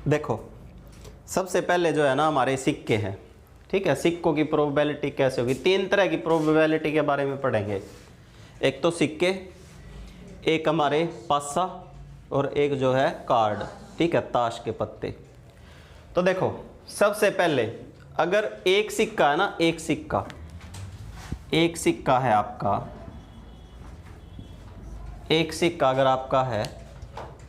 देखो सबसे पहले जो है ना हमारे सिक्के हैं, ठीक है। सिक्कों की प्रोबेबिलिटी कैसे होगी, तीन तरह की प्रोबेबिलिटी के बारे में पढ़ेंगे। एक तो सिक्के, एक हमारे पासा और एक जो है कार्ड, ठीक है, ताश के पत्ते। तो देखो सबसे पहले अगर एक सिक्का है ना, एक सिक्का है आपका, एक सिक्का अगर आपका है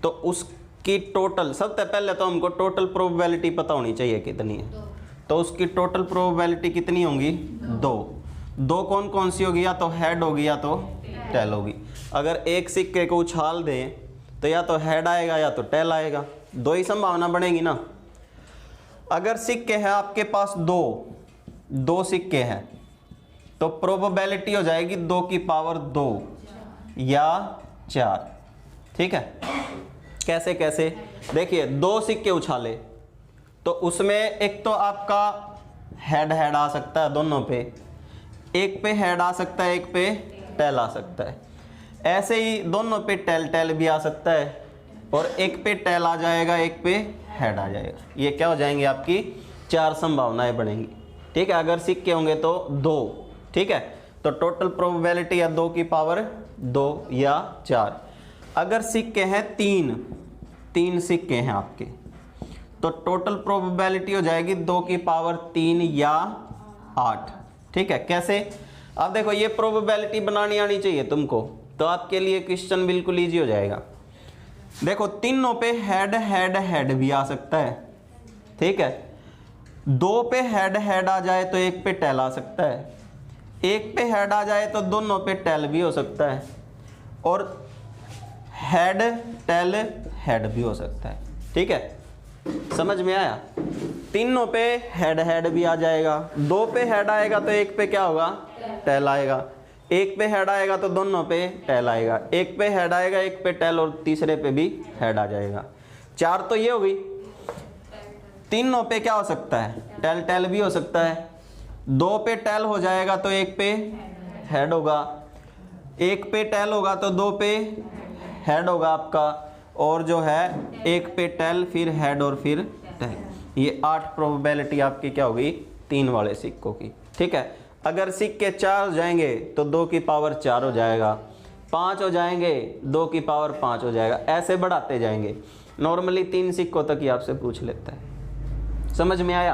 तो उसकी टोटल, सबसे पहले तो हमको टोटल प्रोबेबिलिटी पता होनी चाहिए कितनी है। तो उसकी टोटल प्रोबेबिलिटी कितनी होगी, दो कौन कौन सी होगी, या तो हेड होगी या तो टेल होगी। अगर एक सिक्के को उछाल दें तो या तो हेड आएगा या तो टेल आएगा, दो ही संभावना बनेगी ना। अगर सिक्के हैं आपके पास दो सिक्के हैं तो प्रोबेबिलिटी हो जाएगी 2 की पावर 2 या 4, ठीक है। कैसे कैसे देखिए, 2 सिक्के उछाले तो उसमें एक तो आपका हेड आ सकता है दोनों पे, एक पे हेड आ सकता है, एक पे टेल आ सकता है। ऐसे ही दोनों पे टेल भी आ सकता है, और एक पे टेल आ जाएगा, एक पे हेड आ जाएगा। ये क्या हो जाएंगे, आपकी 4 संभावनाएं बनेंगी, ठीक है। अगर सिक्के होंगे तो 2, ठीक है। तो टोटल प्रोबेबिलिटी है 2 की पावर 2 या 4। अगर सिक्के हैं 3 सिक्के हैं आपके तो टोटल प्रोबेबिलिटी हो जाएगी 2 की पावर 3 या 8, ठीक है। कैसे, अब देखो ये प्रोबेबिलिटी बनानी आनी चाहिए तुमको, तो आपके लिए क्वेश्चन बिल्कुल ईजी हो जाएगा। देखो तीनों पे हेड भी आ सकता है, ठीक है। 2 पे हेड आ जाए तो एक पे टेल आ सकता है, एक पे हेड आ जाए तो दोनों पे टेल भी हो सकता है, और हेड टेल हेड भी हो सकता है, ठीक है। समझ में आया, तीनों पे हेड भी आ जाएगा। 2 पे हेड आएगा तो एक पे क्या होगा, टेल आएगा, एक पे हेड आएगा तो दोनों पे टेल आएगा, एक पे हेड आएगा, एक पे टेल, और तीसरे पे भी हेड आ जाएगा। 4 तो ये होगी। तीनों पे क्या हो सकता है, टेल भी हो सकता है। 2 पे टेल हो जाएगा तो एक पे हेड होगा, एक पे टेल होगा तो 2 पे हेड होगा आपका, और जो है एक पे टेल फिर हेड और फिर टेल। ये 8 प्रोबेबिलिटी आपकी क्या होगी, 3 वाले सिक्कों की, ठीक है। अगर सिक्के 4 हो जाएंगे तो 2 की पावर 4 हो जाएगा, 5 हो जाएंगे 2 की पावर 5 हो जाएगा, ऐसे बढ़ाते जाएंगे। नॉर्मली 3 सिक्कों तक ही आपसे पूछ लेता है। समझ में आया।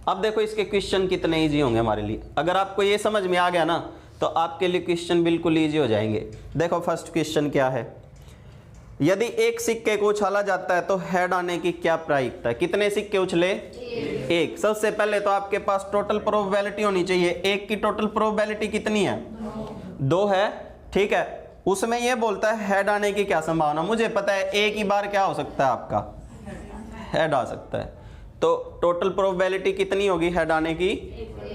अब देखो इसके क्वेश्चन कितने इजी होंगे हमारे लिए। अगर आपको ये समझ में आ गया ना तो आपके लिए क्वेश्चन बिल्कुल इजी हो जाएंगे। देखो फर्स्ट क्वेश्चन क्या है, यदि एक सिक्के को उछाला जाता है तो हेड आने की क्या प्रायिकता है। कितने सिक्के उछले, एक। सबसे पहले तो आपके पास टोटल प्रोबेबिलिटी होनी चाहिए। एक की टोटल प्रोबेबिलिटी कितनी है, 2 है, ठीक है। उसमें ये बोलता है हेड आने की क्या संभावना। मुझे पता है एक ही बार क्या हो सकता है, आपका हेड आ सकता है। तो टोटल प्रोबेबिलिटी कितनी होगी हेड आने की,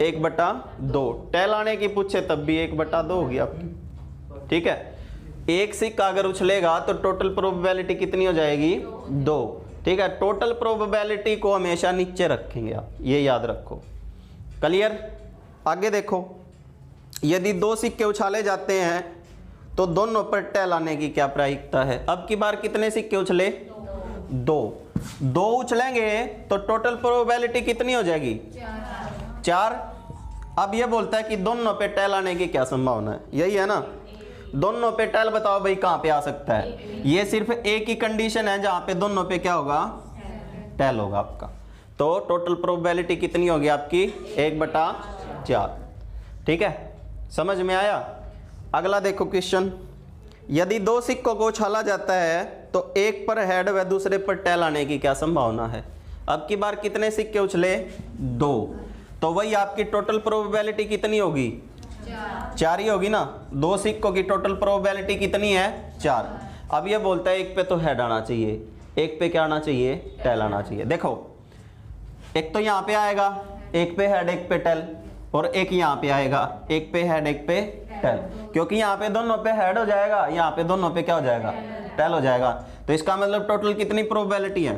1/2। टेल आने की पूछे तब भी 1/2 होगी आपकी, ठीक है। एक सिक्का अगर उछलेगा तो टोटल प्रोबेबिलिटी कितनी हो जाएगी, 2, ठीक है। टोटल प्रोबेबिलिटी को हमेशा नीचे रखेंगे आप, ये याद रखो। क्लियर। आगे देखो, यदि 2 सिक्के उछाले जाते हैं तो दोनों पर टेल आने की क्या प्रायिकता है। अब की बार कितने सिक्के उछले, 2 उछलेंगे तो टोटल प्रोबेबिलिटी कितनी हो जाएगी, 4। अब ये बोलता है कि दोनों पे टेल आने की क्या संभावना है, यही है ना। दोनों पे टेल बताओ भाई कहां पे आ सकता है। ये सिर्फ एक ही कंडीशन है जहां पे दोनों पे क्या होगा, टेल होगा आपका। तो टोटल प्रोबेबिलिटी कितनी होगी आपकी, 1/4, ठीक है। समझ में आया। अगला देखो क्वेश्चन, यदि 2 सिक्कों को उछाला जाता है तो एक पर हेड व दूसरे पर टेल आने की क्या संभावना है। अब की बार कितने सिक्के उछले, 2। तो वही आपकी टोटल प्रोबेबिलिटी कितनी होगी, 4 ही होगी ना। 2 सिक्कों की टोटल प्रोबेबिलिटी कितनी है, 4। अब ये बोलता है एक पे तो हेड आना चाहिए, एक पे क्या आना चाहिए, टेल आना चाहिए। देखो एक तो यहाँ पे आएगा, एक पे हेड एक पे टेल, और एक यहाँ पे आएगा, एक पे हेड एक पे टेल। क्योंकि यहाँ पे दोनों पे हेड हो जाएगा, यहाँ पे दोनों पे क्या हो जाएगा, टेल हो जाएगा। तो इसका मतलब टोटल कितनी प्रोबेबिलिटी है,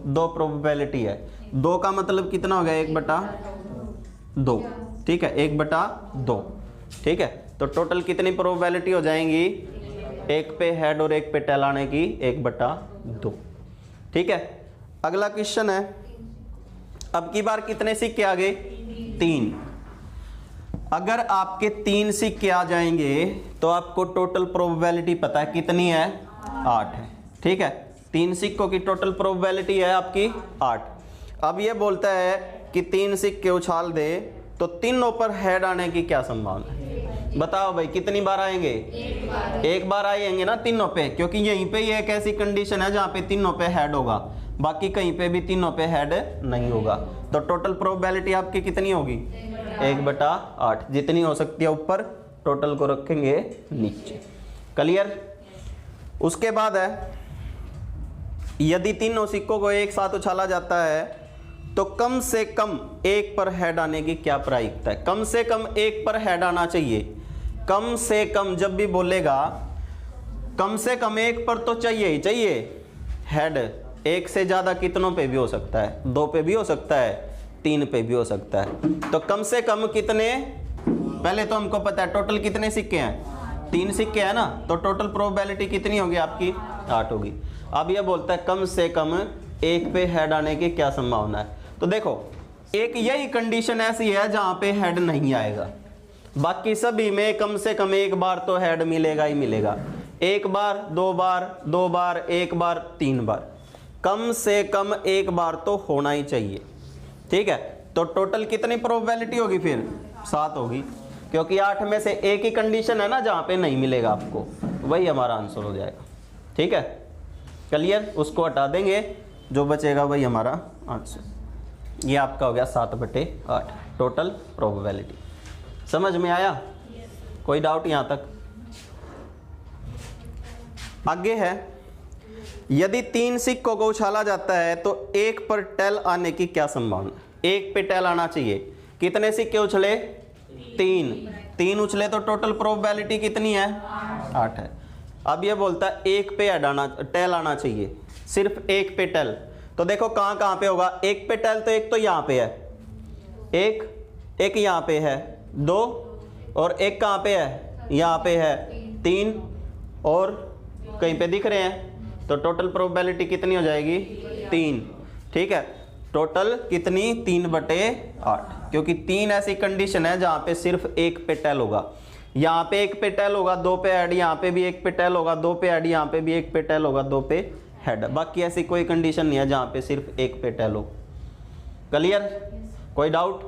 2 प्रोबेबिलिटी है। 2 का मतलब कितना हो गया, 1/2, ठीक है, 1/2, ठीक है। तो टोटल कितनी प्रोबेबिलिटी हो जाएंगी, एक पे हेड और एक पे टेल आने की, 1/2, ठीक है। अगला क्वेश्चन है, अब की बार कितने सिक्के आ गए? 3। अगर आपके 3 सिक्के आ जाएंगे तो आपको टोटल प्रोबेबिलिटी पता है कितनी है? 8 है। ठीक है, 3 सिक्कों की टोटल प्रोबेबिलिटी है आपकी 8। अब ये बोलता है कि 3 सिक्के उछाल दे तो तीनों पर हेड आने की क्या संभावना है? बताओ भाई, कितनी बार आएंगे? एक बार आएंगे ना तीनों पे, क्योंकि यहीं पे ये एक ऐसी कंडीशन है जहाँ पे तीनों पे हेड होगा, बाकी कहीं पे भी तीनों पे हेड नहीं होगा। तो टोटल प्रोबेबिलिटी आपकी कितनी होगी? 1/8, जितनी हो सकती है ऊपर, टोटल को रखेंगे नीचे। क्लियर? उसके बाद है, यदि तीनों सिक्कों को एक साथ उछाला जाता है तो कम से कम एक पर हेड आने की क्या प्रायिकता है? कम से कम एक पर हेड आना चाहिए। कम से कम जब भी बोलेगा, कम से कम एक पर तो चाहिए ही चाहिए हेड। एक से ज्यादा कितनों पे भी हो सकता है? 2 पे भी हो सकता है, 3 पे भी हो सकता है। तो कम से कम कितने? पहले तो हमको पता है टोटल कितने सिक्के हैं? 3 सिक्के हैं ना, तो टोटल प्रोबेबिलिटी कितनी होगी आपकी? 8 होगी। अब यह बोलता है कम से कम एक पे हेड आने की क्या संभावना है? तो देखो, एक यही कंडीशन ऐसी है जहां पे हेड नहीं आएगा, बाकी सभी में कम से कम एक बार तो हेड मिलेगा ही मिलेगा। 1 बार, 2 बार, 2 बार, 1 बार, 3 बार, कम से कम एक बार तो होना ही चाहिए। ठीक है, तो टोटल कितनी प्रोबेबिलिटी होगी फिर? 7 होगी, क्योंकि 8 में से एक ही कंडीशन है ना जहां पे नहीं मिलेगा आपको, वही हमारा आंसर हो जाएगा। ठीक है, क्लियर? उसको हटा देंगे, जो बचेगा वही हमारा आंसर। ये आपका हो गया 7/8 टोटल प्रोबेबिलिटी। समझ में आया? कोई डाउट यहां तक? आगे है, यदि 3 सिक्कों को उछाला जाता है तो एक पर टेल आने की क्या संभावना? एक पे टेल आना चाहिए। कितने सिक्के उछले? 3 उछले तो टोटल प्रोबेबिलिटी कितनी है? 8 है। अब ये बोलता है एक पे टेल आना चाहिए, सिर्फ एक पे टेल। तो देखो कहां कहां पे होगा एक पे टेल? तो एक तो यहां पे है, एक यहां पे है 2, और एक कहां पे है? यहां पे है 3, और कहीं पे दिख रहे हैं। तो टोटल प्रोबेबिलिटी कितनी हो जाएगी? 3। ठीक है, टोटल कितनी? 3/8, क्योंकि 3 ऐसी कंडीशन है जहां पे सिर्फ एक पे टेल होगा। यहाँ पे एक पे टेल होगा, 2 पे हेड, यहाँ पे भी एक पे टेल होगा, 2 पे हेड, यहाँ पे भी एक पे टेल होगा, 2 पे हेड। बाकी ऐसी कोई कंडीशन नहीं है जहाँ पे सिर्फ एक पे टेल हो। क्लियर? कोई डाउट?